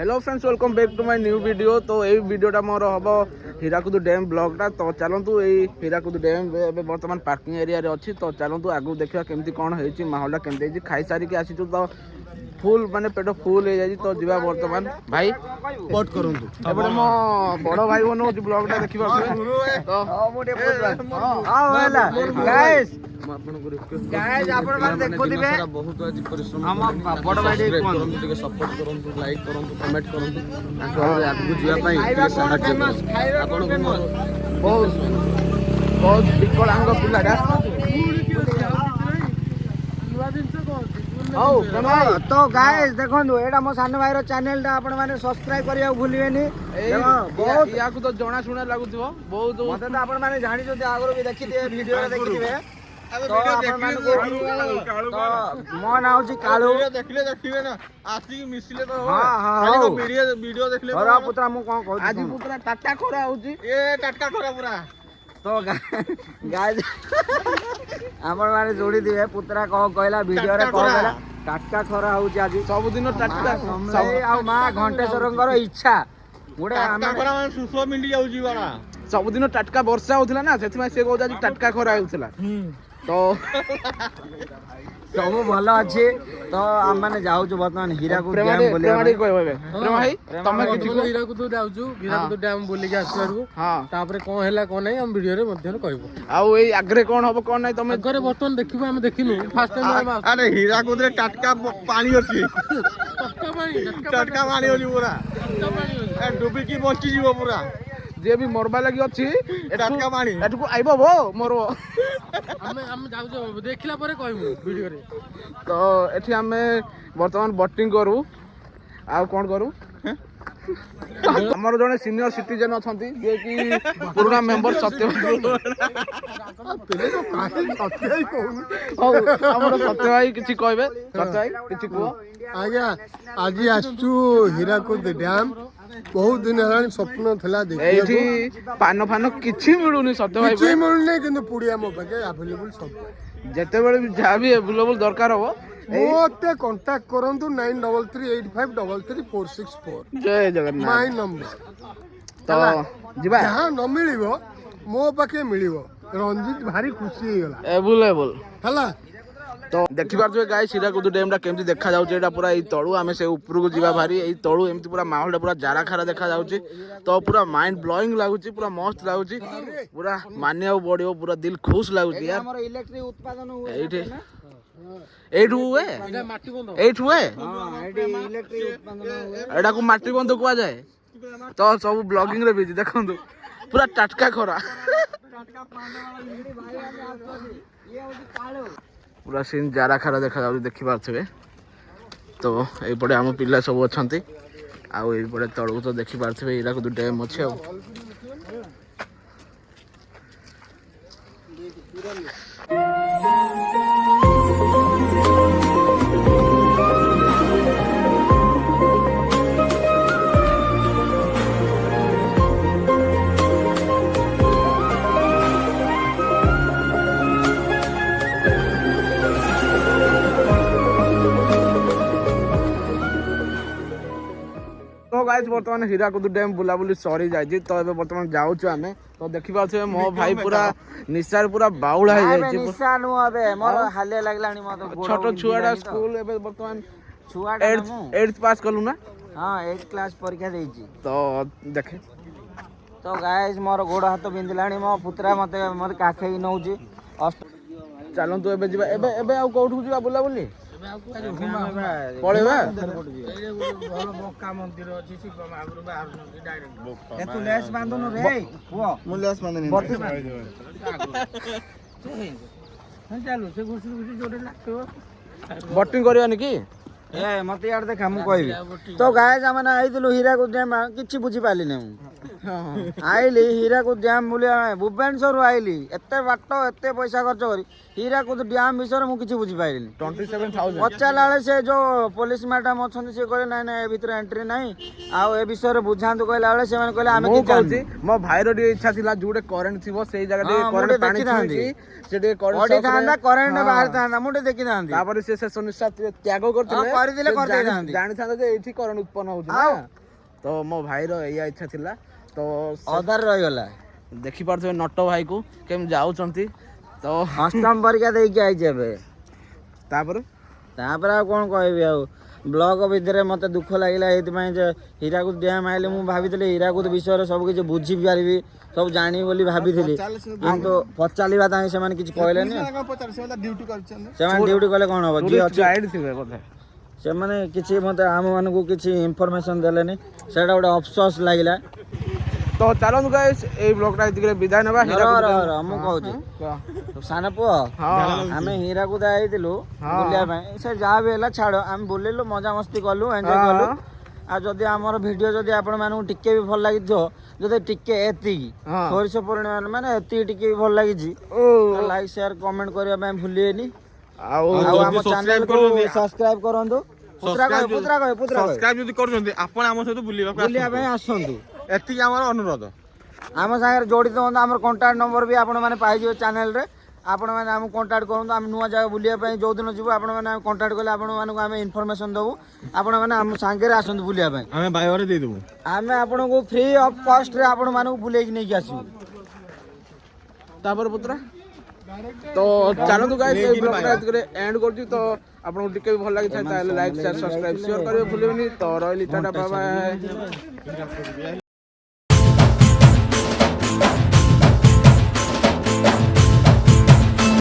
Hello friends welcome back to my new video. तो ये वीडियोटा मोर हम हीराकुद डैम ब्लॉगटा। तो चलतु ये हीराकुद डैम बर्तमान पार्किंग एरिया रे अच्छी। तो चलतु आगु देखा केमती कौन है माहौलटा केमती खाई सारिक आसीचु तो फुल माने पेट फुल हो जाए। तो जीवा बर्तमान भाई पट करंतु एबे मो बड़ भाई बनो ब्लॉगटा देखिबा तो गाइस गाइस आपण माने देखो दिबे बहुत आज परिश्रम हम बड़ भाई को सपोर्ट करंतु लाइक करंतु कमेंट करंतु ताको आगु जीवा पई सहायता आपण बहुत बहुत विकलांग पिलाटा तो गाइस देखो एटा मो सान भाई रो चैनल टा आपण माने सब्सक्राइब करिया भूलिबेनी। बहुत याकु तो जणा सुना लागुथबो बहुत मते तो आपण माने जानि जति आगरो भी देखि दे वीडियो रे देखि दिबे तो आपण माने तो मो नाउ छी काळू देखले देखिबे ना आसी मिसले तो हां हां खाली तो वीडियो देखले अरे पुत्रा मु कोन कहू आज पुत्रा टाटा खरा होची ए टाटा खरा पूरा तो गाइस आपण माने जोड़ी दिबे पुत्रा कह कहला वीडियो रे कहला टाटका खरा होची आज सब दिन टाटका सब आ मा घंटेश्वरंकर इच्छा गुडे टाटका खरा माने सुसो मिंडी जाउची बाला सब दिन टाटका वर्षा होथिला ना सेति में से कहू आज टाटका खरा होथिला तो सब भल अच्छे। तो आम मैंने जाऊँ बर्तमान हीराकुद डैम बोले प्रेम भाई तमे किछि को हीराकुद जाउछु हीराकुद डैम बोली के आसबारु हां तापर कोन हैला कोन नै हम वीडियो रे मध्य कहबो आउ ए आगरे कोन हबो कोन नै तमे आगरे बर्तन देखिबो हम देखिनु फर्स्ट टाइम अरे हीराकुद रे टाटका पानी अछि टाटका पानी होली पूरा ए डुबी की बची जीवो पूरा जे भी मरबा लागि अछि टाटका पानी एठको आइबो भो मरबो हम जाउ देखिला परे कहबो वीडियो रे। तो एठी हमें वर्तमान बोटिंग करू आ कोन करू हमर जने सीनियर सिटीजन अछंती जे कि पुराना मेंबर सत्य हमर सत्य भाई किछि कहबे सत्य भाई किछि को आज्ञा आज आसचु हीराकुद डैम बहुत दिन हेलानी स्वप्न थला एठी पान फान किछि मिलुनी सत्य भाई किछि मिलुनी किंतु पुडिया मो पाके अवेलेबल सब जेते बेले जा भी अवेलेबल दरकार हो मोते कांटेक्ट करंतु 9338533464 जय जगन्नाथ माय नंबर तो जिबा जहां न मिलिबो मो पाके मिलिबो रंजित भारी खुशी हे गला अवेलेबल हला। तो देखि पारछे गाइस हीराकुद डैम टा केमती देखा जाउचे एटा पूरा ई तळु आमे से ऊपर को जीवा भारी ई तळु एमती पूरा माहौल पूरा जारा खारा देखा जाउचे। तो पूरा माइंड ब्लोइंग लागुची पूरा मस्त लागुची पूरा मानिया बडियो पूरा दिल खुश लागुची यार। हमर इलेक्ट्रिक उत्पादन हुए एठे एठु हुए एटा माटी बंद एठु हुए हां एडी इलेक्ट्रिक उत्पादन हुए एटा को माटी बंद कुआ जाए। तो सब ब्लॉगिंग रे बिजी देखंतु पूरा टाटका खरा टाटका पानी वाला वीडियो भाई आमे ये होती काळो पूरा सीन जारा खारा देखा जाउ देखि पारथबे। तो ए पडे हम पिल्ला सब अछंती आ ए पडे तळु तो देखि पारथबे हीराकुद डैम अछि। आ तो गाइस बर्तमान हीराकुद डैम बुलाबुली सरी जाइए। तो एबे बर्तमान जाउछु आमे। तो देखि पाछे मो भाई पूरा निसार पूरा बाउला हे जाइए निशा नु अबे मोर हाले लागलानी म तो छोटो छुआडा स्कूल एबे बर्तमान छुआडा 8th पास कलु ना हां 8th क्लास परीक्षा देइची। तो देखे तो गाइस मोर गोड़ हाथ बिंदिलानी मो पुत्रा मते मोर काखई नउची चलंतु एबे जिबा एबे एबे आ कोठु जिबा बुलाबुली पळेबा बक्का मंदिर अछि शिव महागुरु बाहर डायरेक्ट ए तू लेस बांधनु रे वो मु लेस बांधनी चालू से गुसी जोडे लागतो बोटिंग करबानी की ए मते यार देखा मु कहबी। तो गाइस हमने आइदिलु हीराकुद डैम किछि बुझी पाली नै आइली हीराकुद डैम बुलिया भुवनेश्वर आइली एते बाट एते पैसा खर्च करी हीराकुद डैम विषय मु किछि बुझी पाइलिनी 27,000 पचाला बेले से जो पुलिस मैडम अछंती से कहले नाइ नाइ ए भीतर एंट्री नाही आ ए विषय रे बुझांतु कहला बेले से माने कहले आमे मु कि कहूची मो भाईर डी इच्छा थिला जुडे करंट थिबो सेई जगह डी करंट पानी छी से डी करंट ओडी थांदा करंट बाहर थांदा मुटे देखि थांदी तापर से निश्चय त्याग करथिले कर दिले कर दे थांदी जानि थांदा जे एठी करंट उत्पन्न होउछ ना तो मो भाईर एया इच्छा थिला तो अधार रह गला देखि पारथो नटो भाई को केम जाउचंती तो अष्टम परीक्षा देई के आइ जेबे तापर तापर आ कोन कहबी आ ब्लॉग भितर मते दुख लागिला एति पय जे हीराकुद डैम आइले मु भाबितले हीराकुद विषय सब किछ बुझी पारबी सब जानी बोली भाबितली किंतु पचालिबा ताई से माने किछ कहले ने से माने ड्यूटी कले कोन हो जी अछि गाइड थिबे कथा से माने किछ मते आम माने को किछ इंफॉर्मेशन देले ने सेडा ओडा अफसोस लागिला तो चलो गाइस ए ब्लॉगटा इतिके विदाय नबा हीराकुद मु कहूची साना पुओ आमे हीराकुद आइतिलु बुलिया पय से जा बेला छाड़ो आमे बुलिलु मजा मस्ती कलु एन्जॉय कलु आ जदि हमर वीडियो जदि आपण मानू टिके भी भल लागि थो जदि टिके एति सोरिस पूर्णिमा माने एति टिके भी भल लागि जी तो लाइक शेयर कमेंट करिया मैं भूलिएनी आ हम चैनल को सब्सक्राइब करंतु पुत्रा सब्सक्राइब जदि करछन्ती आपण हम सहित बुलिया पय आसंतु एति हमर अनुरोध आम सागर जोड़ी तो आम कांटेक्ट नंबर भी आपण माने पाइजो चैनल रे आपण माने हम कांटेक्ट करंतु हम नुवा जगह बुलिया पय जो दिन जीवो आपण माने कांटेक्ट करले आपण माने को हम इन्फॉर्मेशन दबु आपण माने हम सांगे आसंतु बुलिया पय हमें बायोरे दे देबु हमें आपण को फ्री ऑफ कॉस्ट रे आपण माने को बुले कि नै कि आसु तापर पुत्रा तो चलो गाइस ए ब्लॉगटा इतिके एंड करछु तो आपन को टिके भी भल लागि था लाइक शेयर सब्सक्राइब शेयर करियो भूलिबेनी तो रहली टाटा बाय बाय।